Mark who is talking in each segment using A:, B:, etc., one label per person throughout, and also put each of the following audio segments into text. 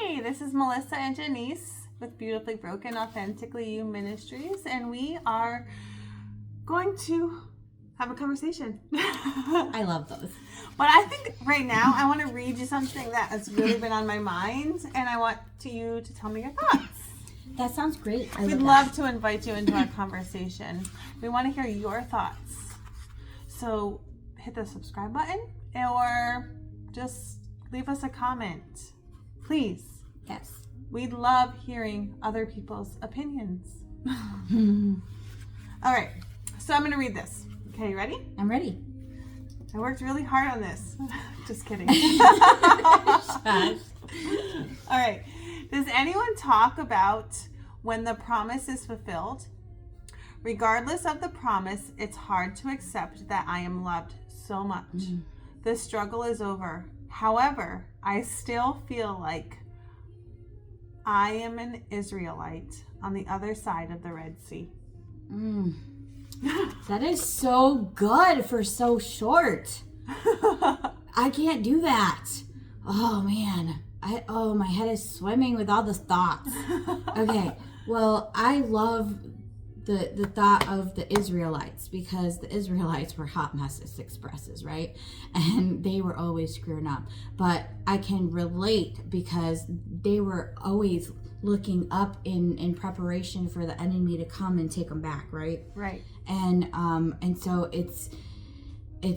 A: Hey, this is Melissa and Janice with Beautifully Broken Authentically You Ministries, and we are going to have a conversation.
B: I love those.
A: But I think right now I want to read you something that has really been on my mind, and I want you to tell me your thoughts.
B: That sounds great.
A: We'd love to invite you into our conversation. We want to hear your thoughts. So hit the subscribe button or just leave us a comment. Please.
B: Yes.
A: We'd love hearing other people's opinions. All right. So I'm going to read this. Okay, you ready?
B: I'm ready.
A: I worked really hard on this. Just kidding.
B: Shush.
A: All right. Does anyone talk about when the promise is fulfilled? Regardless of the promise, it's hard to accept that I am loved so much. The struggle is over. However, I still feel like I am an Israelite on the other side of the Red Sea.
B: That is so good for so short. I can't do that. Oh man. My head is swimming with all the thoughts. Okay. Well, I love the thought of the Israelites, because the Israelites were hot messes expresses, right? And they were always screwing up. But I can relate because they were always looking up in preparation for the enemy to come and take them back, right?
A: Right.
B: And so it's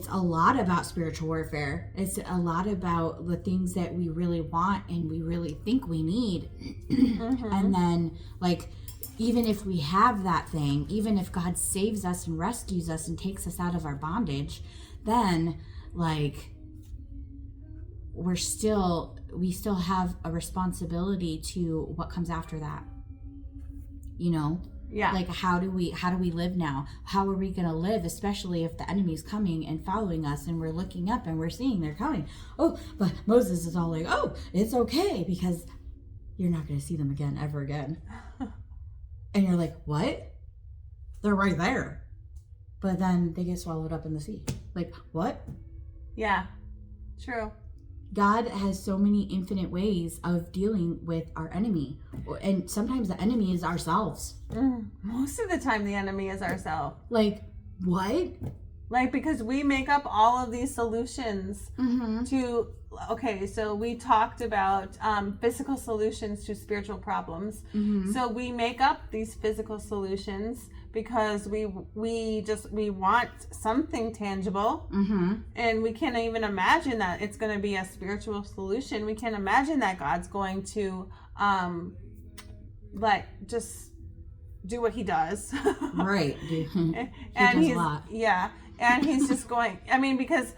B: a lot about spiritual warfare. It's a lot about the things that we really want and we really think we need. And then, like, even if we have that thing, even if God saves us and rescues us and takes us out of our bondage, then, like, we still have a responsibility to what comes after that. You know?
A: Yeah.
B: Like, how do we live now? How are we going to live, especially if the enemy's coming and following us and we're looking up and we're seeing they're coming? Oh, but Moses is all like, oh, it's okay because you're not going to see them again, ever again. And you're like, what? They're right there. But then they get swallowed up in the sea. Like, what?
A: Yeah, true.
B: God has so many infinite ways of dealing with our enemy. And sometimes the enemy is ourselves.
A: Most of the time the enemy is ourselves.
B: Like, what?
A: Like, because we make up all of these solutions to, okay, so we talked about physical solutions to spiritual problems. So we make up these physical solutions because we want something tangible, and we can't even imagine that it's going to be a spiritual solution. We can't imagine that God's going to just do what he does.
B: Right.
A: And he's and he's just going, I mean, because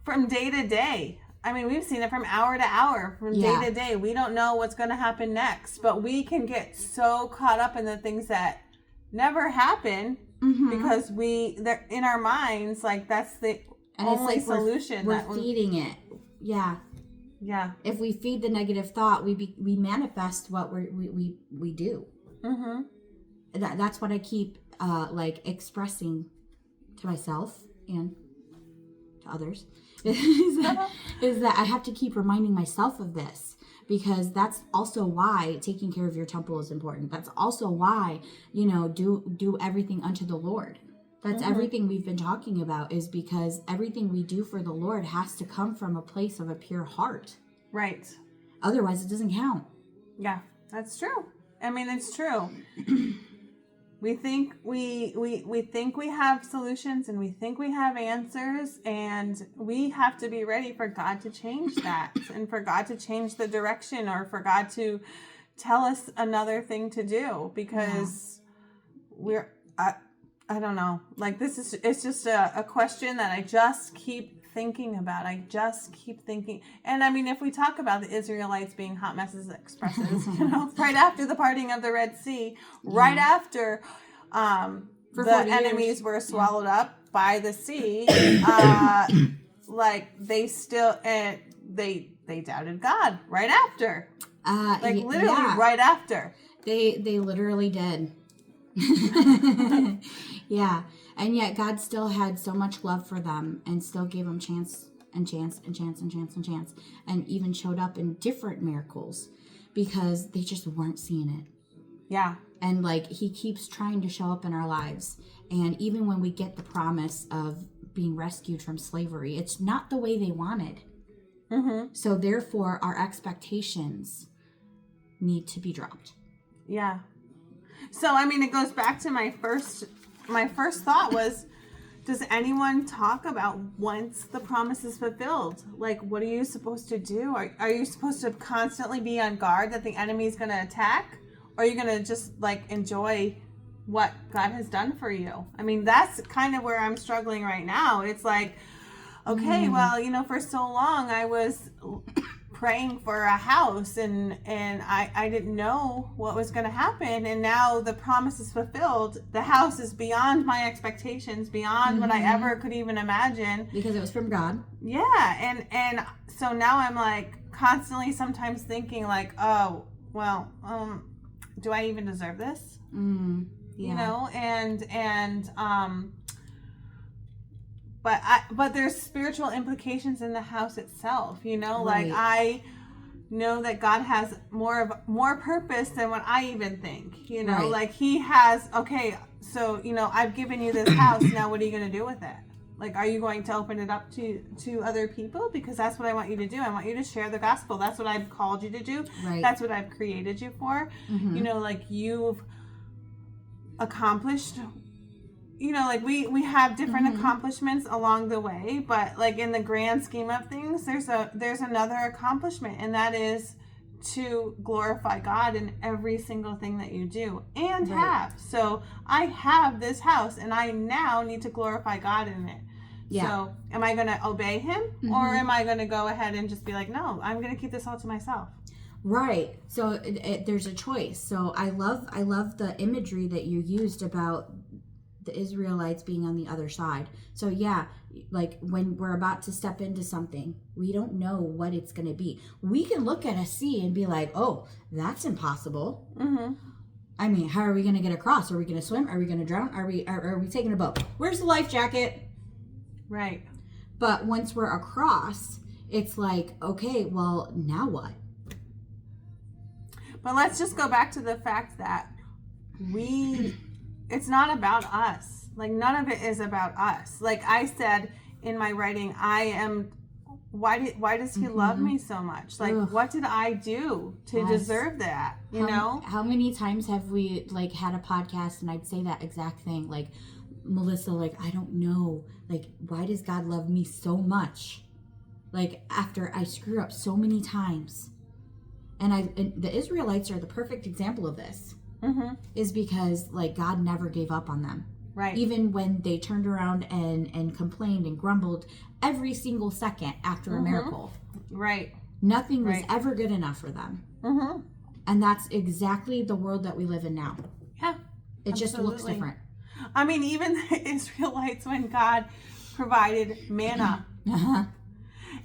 A: from day to day, I mean, we've seen it from hour to hour, from day to day. We don't know what's going to happen next, but we can get so caught up in the things that never happen because they're in our minds, like that's the only solution.
B: We're feeding it. Yeah.
A: Yeah.
B: If we feed the negative thought, we manifest what we do. That's what I keep expressing to myself and to others is that I have to keep reminding myself of this, because that's also why taking care of your temple is important. That's also why, do everything unto the Lord. That's everything we've been talking about, is because everything we do for the Lord has to come from a place of a pure heart.
A: Right.
B: Otherwise it doesn't count.
A: Yeah, that's true. I mean, it's true. We think we think we have solutions and we think we have answers, and we have to be ready for God to change that and for God to change the direction, or for God to tell us another thing to do, because we're I don't know. Like, it's just a question that I just keep thinking about. I just keep thinking. And I mean, if we talk about the Israelites being hot messes expresses, right after the parting of the Red Sea, right after the enemies were swallowed up by the sea, like they still, they doubted God right after. Literally right after.
B: They literally did. Yeah. And yet God still had so much love for them and still gave them chance and chance and chance and chance and chance, and even showed up in different miracles, because they just weren't seeing it.
A: Yeah.
B: And like he keeps trying to show up in our lives. And even when we get the promise of being rescued from slavery, it's not the way they wanted.
A: Mm-hmm.
B: So therefore, our expectations need to be dropped.
A: Yeah. So, I mean, it goes back to my first thought was, does anyone talk about once the promise is fulfilled? Like, what are you supposed to do? Are you supposed to constantly be on guard that the enemy is going to attack? Or are you going to just, like, enjoy what God has done for you? I mean, that's kind of where I'm struggling right now. It's like, okay, well, you know, for so long I was praying for a house and I didn't know what was going to happen, and now the promise is fulfilled. The house is beyond my expectations, beyond what I ever could even imagine,
B: because it was from God.
A: Yeah. And so now I'm like constantly sometimes thinking like, oh well, do I even deserve this?
B: Yeah.
A: You know, and but there's spiritual implications in the house itself, you know,
B: Right.
A: like I know that God has more purpose than what I even think, you know,
B: Right.
A: like he has, okay, so, you know, I've given you this house, now what are you going to do with it? Like, are you going to open it up to other people? Because that's what I want you to do. I want you to share the gospel. That's what I've called you to do.
B: Right.
A: That's what I've created you for. You know, like you've accomplished, you know, like we have different accomplishments along the way, but like in the grand scheme of things, there's another accomplishment, and that is to glorify God in every single thing that you do and
B: Right.
A: have. So I have this house and I now need to glorify God in it.
B: Yeah.
A: So am I going to obey him or am I going to go ahead and just be like, no, I'm going to keep this all to myself?
B: Right. So there's a choice. So I love the imagery that you used about the Israelites being on the other side. So yeah, like when we're about to step into something, we don't know what it's going to be. We can look at a sea and be like, oh, that's impossible. I mean, how are we going to get across? Are we going to swim? Are we going to drown? Are we taking a boat? Where's the life jacket?
A: Right.
B: But once we're across, it's like, okay, well, now what?
A: But let's just go back to the fact that it's not about us. Like, none of it is about us. Like I said in my writing, why does he love me so much? Like, what did I do to deserve that? You know?
B: How many times have we like had a podcast and I'd say that exact thing? Like, Melissa, like, I don't know. Like, why does God love me so much? Like, after I screw up so many times. And the Israelites are the perfect example of this. Is because like God never gave up on them.
A: Right.
B: Even when they turned around and complained and grumbled every single second after a miracle.
A: Right.
B: Nothing was ever good enough for them. And that's exactly the world that we live in now.
A: Yeah.
B: It just looks different.
A: I mean, even the Israelites, when God provided manna,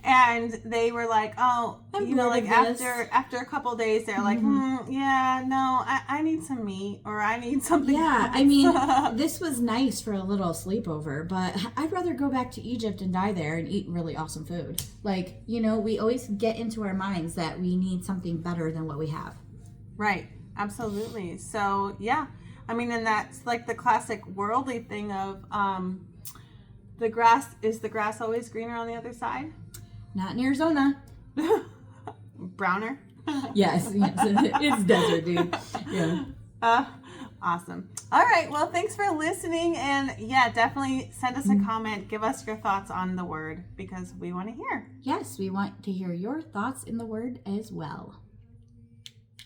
A: and they were like, oh, you know, like after a couple of days, they're like, yeah, no, I need some meat, or I need something
B: Yeah,
A: else.
B: I mean, this was nice for a little sleepover, but I'd rather go back to Egypt and die there and eat really awesome food. Like, you know, we always get into our minds that we need something better than what we have.
A: Right. Absolutely. So, yeah. I mean, and that's like the classic worldly thing of the grass always greener on the other side?
B: Not in Arizona.
A: Browner?
B: Yes, it's desert, dude. Yeah.
A: Awesome. All right. Well, thanks for listening. And yeah, definitely send us a comment. Give us your thoughts on the word because we want to hear.
B: Yes, we want to hear your thoughts in the word as well.